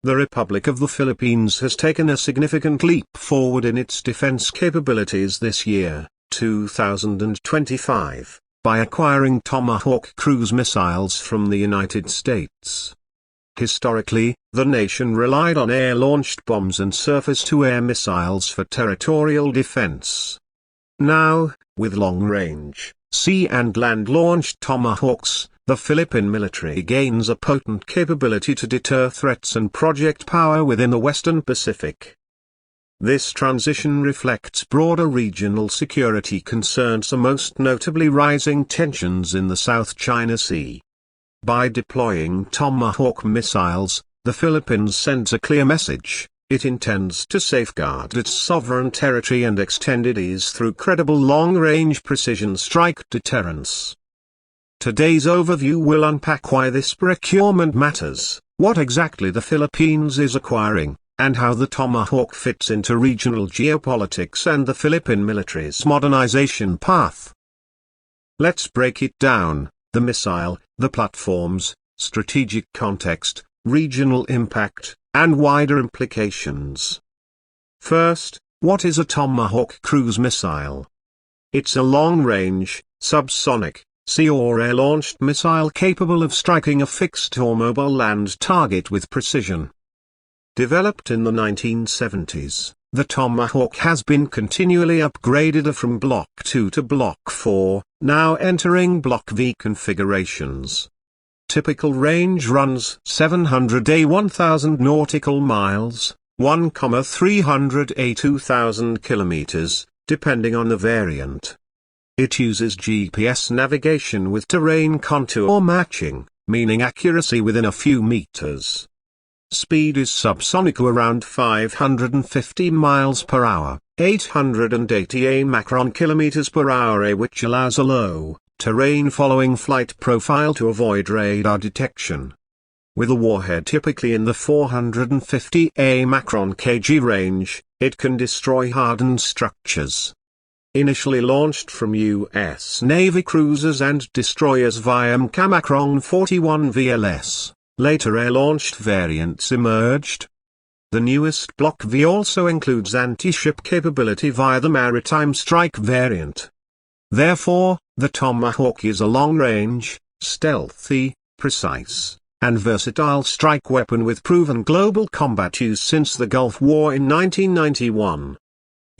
The Republic of the Philippines has taken a significant leap forward in its defense capabilities this year, 2025, by acquiring Tomahawk cruise missiles from the United States. Historically, the nation relied on air-launched bombs and surface-to-air missiles for territorial defense. Now, with long-range, sea and land-launched Tomahawks, the Philippine military gains a potent capability to deter threats and project power within the Western Pacific. This transition reflects broader regional security concerns, most notably rising tensions in the South China Sea. By deploying Tomahawk missiles, the Philippines sends a clear message: it intends to safeguard its sovereign territory and extend its ease through credible long-range precision strike deterrence. Today's overview will unpack why this procurement matters, what exactly the Philippines is acquiring, and how the Tomahawk fits into regional geopolitics and the Philippine military's modernization path. Let's break it down: the missile, the platforms, strategic context, regional impact, and wider implications. First, what is a Tomahawk cruise missile? It's a long-range, subsonic, sea or air-launched missile capable of striking a fixed or mobile land target with precision. Developed in the 1970s, the Tomahawk has been continually upgraded from Block 2 to Block 4, now entering Block V configurations. Typical range runs 700 (1,000 nautical miles, 1,300 (2,000 kilometers), depending on the variant. It uses GPS navigation with terrain contour matching, meaning accuracy within a few meters. Speed is subsonic around 550 miles per hour, 880 Mach kilometers per hour, which allows a low, terrain-following flight profile to avoid radar detection. With a warhead typically in the 450 Mach kg range, it can destroy hardened structures. Initially launched from U.S. Navy cruisers and destroyers via Mach 41 VLS, later air-launched variants emerged. The newest Block V also includes anti-ship capability via the Maritime Strike variant. Therefore, the Tomahawk is a long-range, stealthy, precise, and versatile strike weapon with proven global combat use since the Gulf War in 1991.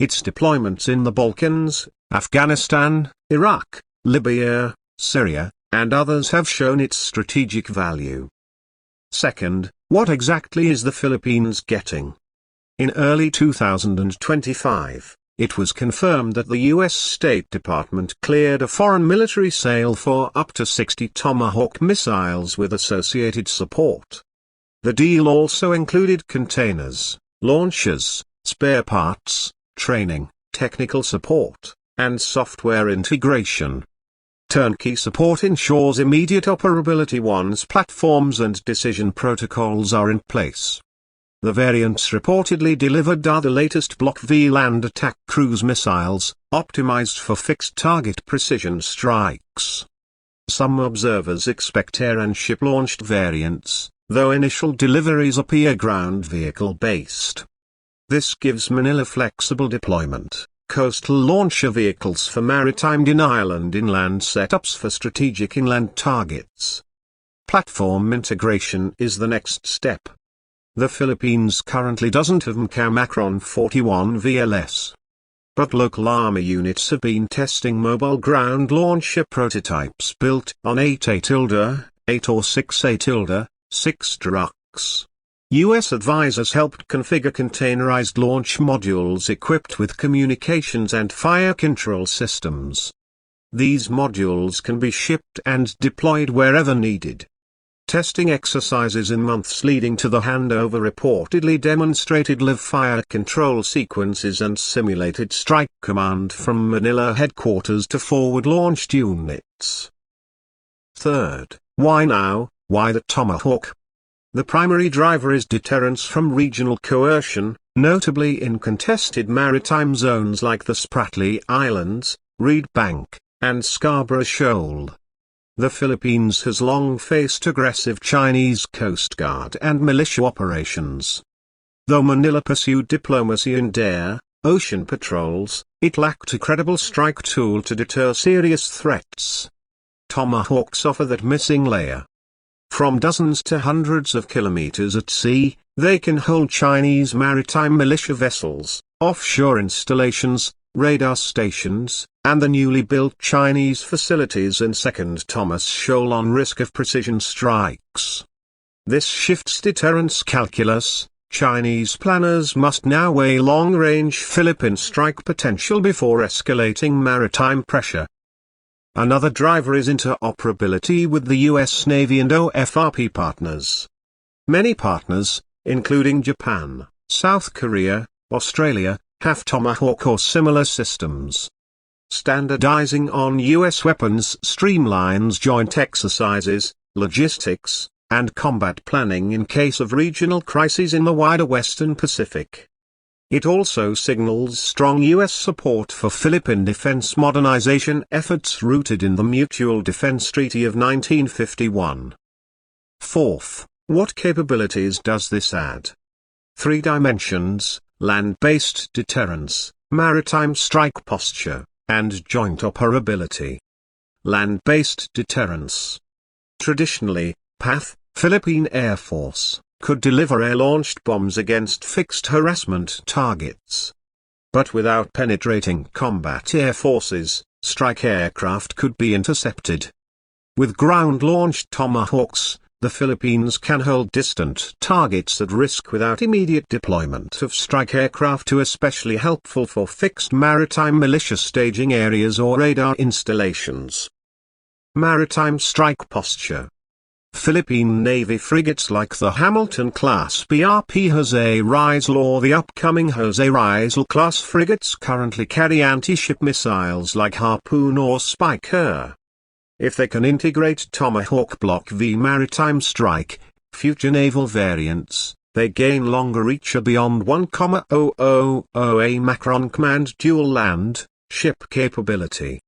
Its deployments in the Balkans, Afghanistan, Iraq, Libya, Syria, and others have shown its strategic value. Second, what exactly is the Philippines getting? In early 2025, it was confirmed that the U.S. State Department cleared a foreign military sale for up to 60 Tomahawk missiles with associated support. The deal also included containers, launchers, spare parts, training, technical support, and software integration. Turnkey support ensures immediate operability once platforms and decision protocols are in place. The variants reportedly delivered are the latest Block V land attack cruise missiles, optimized for fixed target precision strikes. Some observers expect air and ship-launched variants, though initial deliveries appear ground vehicle-based. This gives Manila flexible deployment, coastal launcher vehicles for maritime denial and inland setups for strategic inland targets. Platform integration is the next step. The Philippines currently doesn't have Mach 41 VLS. But local army units have been testing mobile ground launcher prototypes built on 8A-, 8 or 6A-, 6 trucks. U.S. advisors helped configure containerized launch modules equipped with communications and fire control systems. These modules can be shipped and deployed wherever needed. Testing exercises in months leading to the handover reportedly demonstrated live fire control sequences and simulated strike command from Manila headquarters to forward-launched units. Third, why now? Why the Tomahawk? The primary driver is deterrence from regional coercion, notably in contested maritime zones like the Spratly Islands, Reed Bank, and Scarborough Shoal. The Philippines has long faced aggressive Chinese Coast Guard and militia operations. Though Manila pursued diplomacy and air, ocean patrols, it lacked a credible strike tool to deter serious threats. Tomahawks offer that missing layer. From dozens to hundreds of kilometers at sea, they can hold Chinese maritime militia vessels, offshore installations, radar stations, and the newly built Chinese facilities in Second Thomas Shoal on risk of precision strikes. This shifts deterrence calculus. Chinese planners must now weigh long-range Philippine strike potential before escalating maritime pressure. Another driver is interoperability with the U.S. Navy and OFRP partners. Many partners, including Japan, South Korea, Australia, have Tomahawk or similar systems. Standardizing on U.S. weapons streamlines joint exercises, logistics, and combat planning in case of regional crises in the wider Western Pacific. It also signals strong U.S. support for Philippine defense modernization efforts rooted in the Mutual Defense Treaty of 1951. Fourth, what capabilities does this add? 3 dimensions: land-based deterrence, maritime strike posture, and joint operability. Land-based deterrence. Traditionally, PAF, Philippine Air Force, could deliver air-launched bombs against fixed harassment targets. But without penetrating combat air forces, strike aircraft could be intercepted. With ground-launched Tomahawks, the Philippines can hold distant targets at risk without immediate deployment of strike aircraft, especially helpful for fixed maritime militia staging areas or radar installations. Maritime strike posture. Philippine Navy frigates like the Hamilton-class BRP Jose Rizal or the upcoming Jose Rizal class frigates currently carry anti-ship missiles like Harpoon or Spiker. If they can integrate Tomahawk Block V maritime strike, future naval variants, they gain longer reach beyond 1,000 Macron command dual land, ship capability.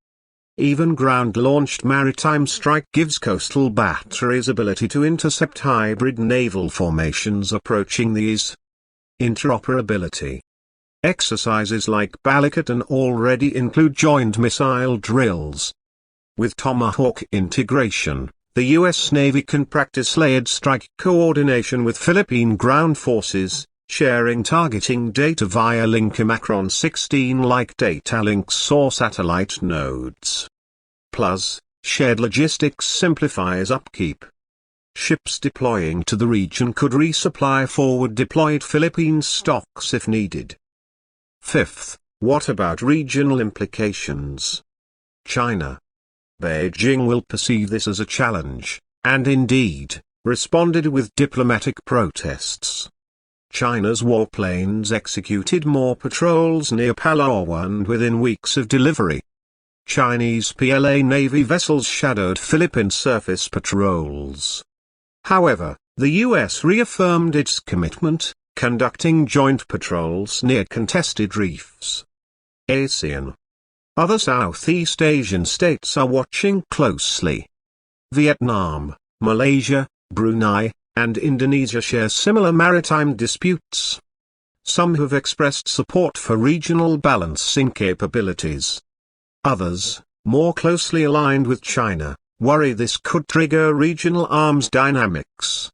Even ground-launched maritime strike gives coastal batteries ability to intercept hybrid naval formations approaching these. Interoperability. Exercises like Balikatan already include joint missile drills. With Tomahawk integration, the U.S. Navy can practice layered strike coordination with Philippine ground forces, sharing targeting data via Macron 16-like data links or satellite nodes. Plus, shared logistics simplifies upkeep. Ships deploying to the region could resupply forward-deployed Philippine stocks if needed. Fifth, what about regional implications? China. Beijing will perceive this as a challenge, and indeed, responded with diplomatic protests. China's warplanes executed more patrols near Palawan within weeks of delivery. Chinese PLA Navy vessels shadowed Philippine surface patrols. However, the U.S. reaffirmed its commitment, conducting joint patrols near contested reefs. ASEAN. Other Southeast Asian states are watching closely. Vietnam, Malaysia, Brunei, and Indonesia share similar maritime disputes. Some have expressed support for regional balancing capabilities. Others, more closely aligned with China, worry this could trigger regional arms dynamics.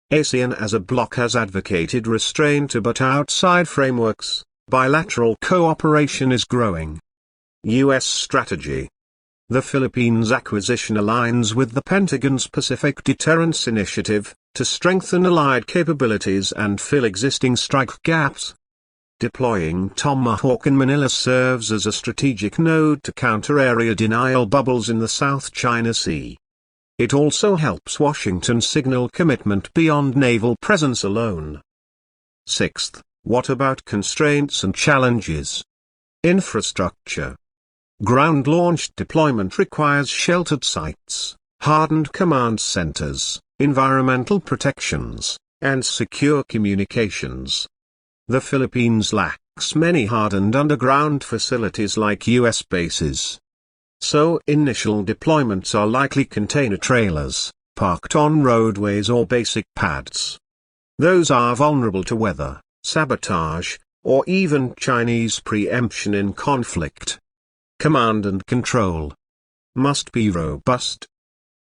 ASEAN as a bloc has advocated restraint but outside frameworks, bilateral cooperation is growing. U.S. strategy. The Philippines' acquisition aligns with the Pentagon's Pacific Deterrence Initiative, to strengthen allied capabilities and fill existing strike gaps. Deploying Tomahawk in Manila serves as a strategic node to counter area denial bubbles in the South China Sea. It also helps Washington signal commitment beyond naval presence alone. Sixth, what about constraints and challenges? Infrastructure. Ground-launched deployment requires sheltered sites, hardened command centers, environmental protections, and secure communications. The Philippines lacks many hardened underground facilities like U.S. bases. so initial deployments are likely container trailers, parked on roadways or basic pads. Those are vulnerable to weather, sabotage, or even Chinese preemption in conflict. Command and control must be robust.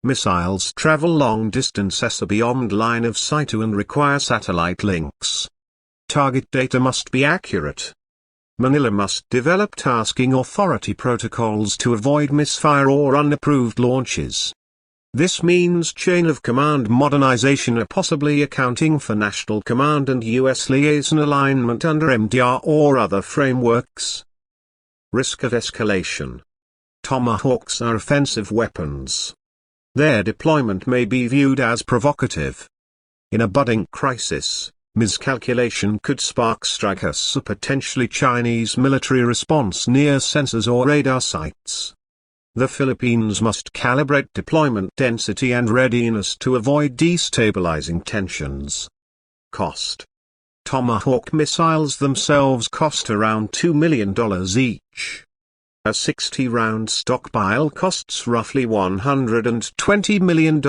Missiles travel long distances beyond line of sight and require satellite links. Target data must be accurate. Manila must develop tasking authority protocols to avoid misfire or unapproved launches. This means chain of command modernization, possibly accounting for national command and U.S. liaison alignment under MDR or other frameworks. Risk of escalation. Tomahawks are offensive weapons. Their deployment may be viewed as provocative. In a budding crisis, miscalculation could spark strikes, a potentially Chinese military response near sensors or radar sites. The Philippines must calibrate deployment density and readiness to avoid destabilizing tensions. Cost. Tomahawk missiles themselves cost around $2 million each. A 60-round stockpile costs roughly $120 million.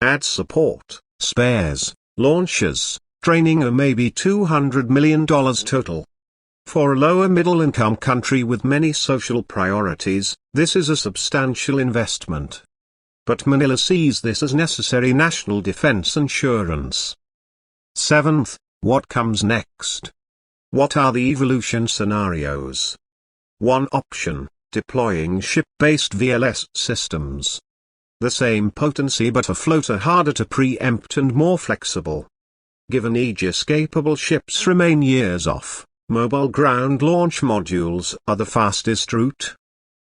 Add support, spares, launchers, training, or maybe $200 million total. For a lower middle-income country with many social priorities, this is a substantial investment. But Manila sees this as necessary national defense insurance. 7th, what comes next? What are the evolution scenarios? One option, deploying ship-based VLS systems. The same potency but a floater harder to preempt and more flexible. Given Aegis-capable ships remain years off, mobile ground launch modules are the fastest route.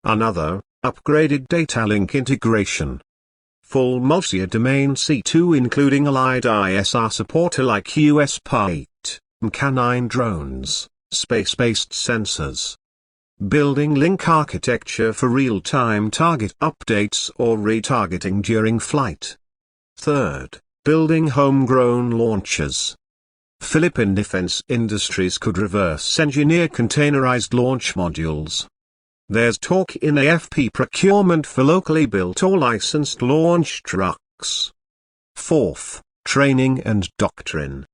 Another, upgraded data link integration. Full multi-domain C2 including allied ISR support like US PA-8, Mk9 drones, space-based sensors. Building link architecture for real-time target updates or retargeting during flight. Third, building homegrown launchers. Philippine defense industries could reverse engineer containerized launch modules. There's talk in AFP procurement for locally built or licensed launch trucks. Fourth, training and doctrine.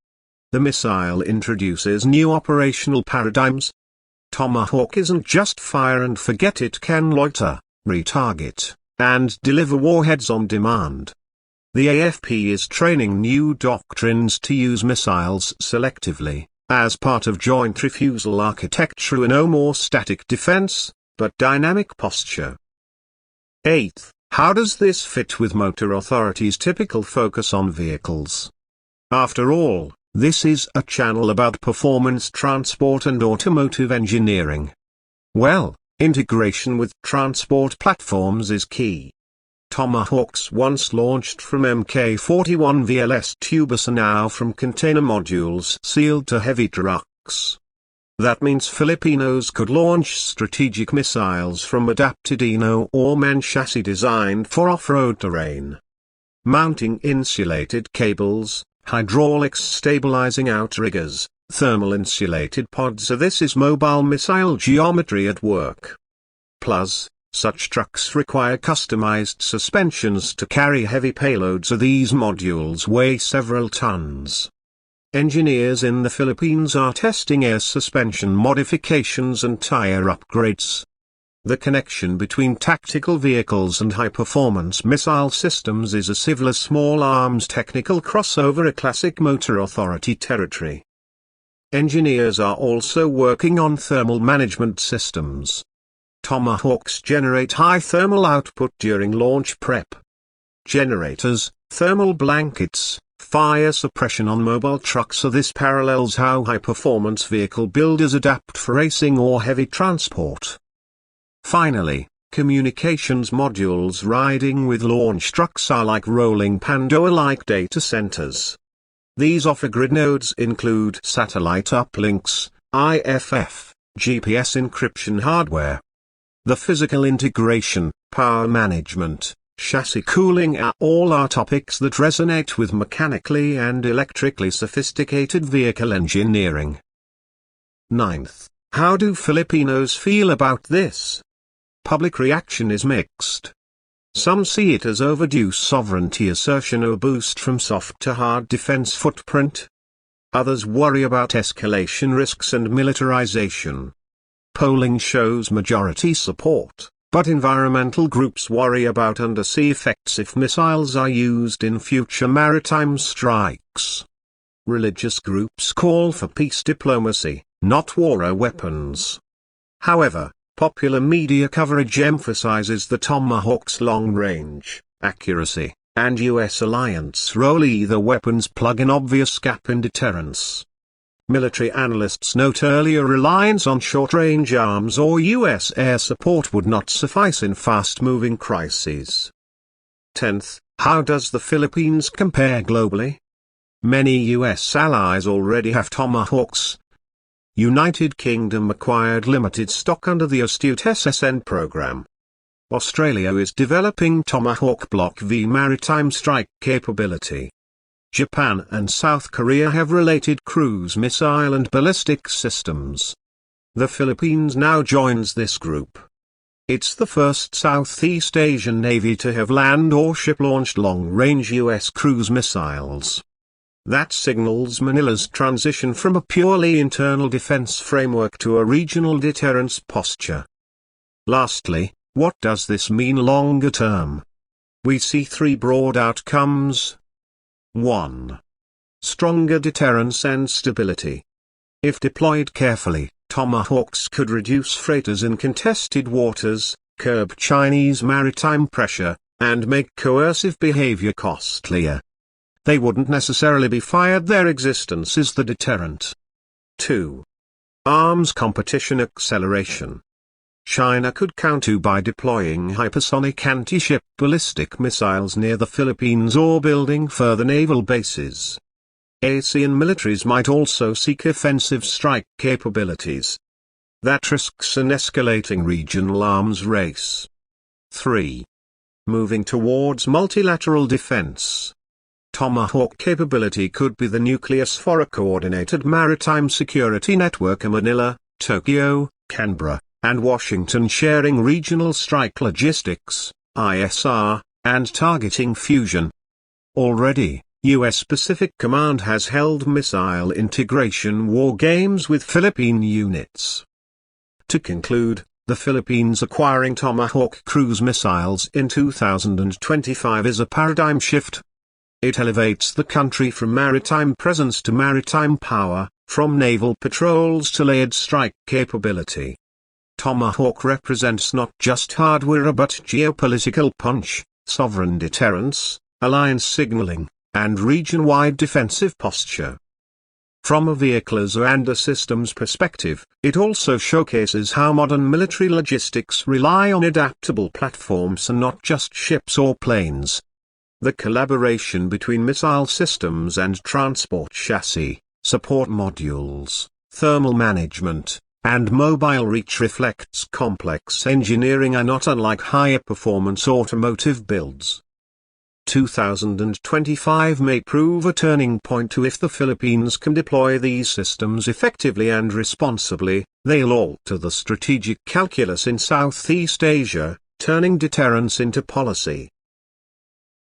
The missile introduces new operational paradigms. Tomahawk isn't just fire and forget, it can loiter, retarget, and deliver warheads on demand. The AFP is training new doctrines to use missiles selectively, as part of joint refusal architecture. No more static defense, but dynamic posture. 8th, how does this fit with Motor Authority's typical focus on vehicles? After all, this is a channel about performance transport and automotive engineering. Well, integration with transport platforms is key. Tomahawks once launched from Mk41 VLS tubers are now from container modules sealed to heavy trucks. That means Filipinos could launch strategic missiles from adapted Ino or MAN chassis designed for off-road terrain. Mounting insulated cables, hydraulics stabilizing outriggers, thermal insulated pods. So this is mobile missile geometry at work. Plus, such trucks require customized suspensions to carry heavy payloads, so these modules weigh several tons. Engineers in the Philippines are testing air suspension modifications and tire upgrades. The connection between tactical vehicles and high-performance missile systems is a civil small arms technical crossover, a classic Motor Authority territory. Engineers are also working on thermal management systems. Tomahawks generate high thermal output during launch prep. Generators, thermal blankets, fire suppression on mobile trucks. So this parallels how high-performance vehicle builders adapt for racing or heavy transport. Finally, communications modules riding with launch trucks are like rolling Pandora-like data centers. These offer grid nodes include satellite uplinks, IFF, GPS encryption hardware. The physical integration, power management, chassis cooling all are topics that resonate with mechanically and electrically sophisticated vehicle engineering. 9th, how do Filipinos feel about this? public reaction is mixed. Some see it as overdue sovereignty assertion or boost from soft to hard defense footprint. Others worry about escalation risks and militarization. Polling shows majority support, but environmental groups worry about undersea effects if missiles are used in future maritime strikes. Religious groups call for peace diplomacy, not war weapons. However, popular media coverage emphasizes the Tomahawk's long-range accuracy, and U.S. alliance role. Either weapons plug an obvious gap in deterrence. Military analysts note earlier reliance on short-range arms or U.S. air support would not suffice in fast-moving crises. 10th, how does the Philippines compare globally? Many U.S. allies already have Tomahawks. United Kingdom acquired limited stock under the Astute SSN program. Australia is developing Tomahawk Block V maritime strike capability. Japan and South Korea have related cruise missile and ballistic systems. The Philippines now joins this group. It's the first Southeast Asian navy to have land or ship-launched long-range U.S. cruise missiles. That signals Manila's transition from a purely internal defense framework to a regional deterrence posture. Lastly, what does this mean longer term? We see three broad outcomes. 1. Stronger deterrence and stability. If deployed carefully, Tomahawks could reduce freighters in contested waters, curb Chinese maritime pressure, and make coercive behavior costlier. They wouldn't necessarily be fired. Their existence is the deterrent. 2. Arms competition acceleration. China could counter by deploying hypersonic anti-ship ballistic missiles near the Philippines or building further naval bases. ASEAN militaries might also seek offensive strike capabilities. That risks an escalating regional arms race. 3. Moving towards multilateral defense. Tomahawk capability could be the nucleus for a coordinated maritime security network. Manila, Tokyo, Canberra, and Washington sharing regional strike logistics, ISR, and targeting fusion. Already, U.S. Pacific Command has held missile integration war games with Philippine units. To conclude, the Philippines acquiring Tomahawk cruise missiles in 2025 is a paradigm shift. It elevates the country from maritime presence to maritime power, from naval patrols to layered strike capability. Tomahawk represents not just hardware but geopolitical punch, sovereign deterrence, alliance signaling, and region-wide defensive posture. From a vehicles and a systems perspective, it also showcases how modern military logistics rely on adaptable platforms and not just ships or planes. The collaboration between missile systems and transport chassis, support modules, thermal management, and mobile reach reflects complex engineering and not unlike higher performance automotive builds. 2025 may prove a turning point too. If the Philippines can deploy these systems effectively and responsibly, they'll alter the strategic calculus in Southeast Asia, turning deterrence into policy.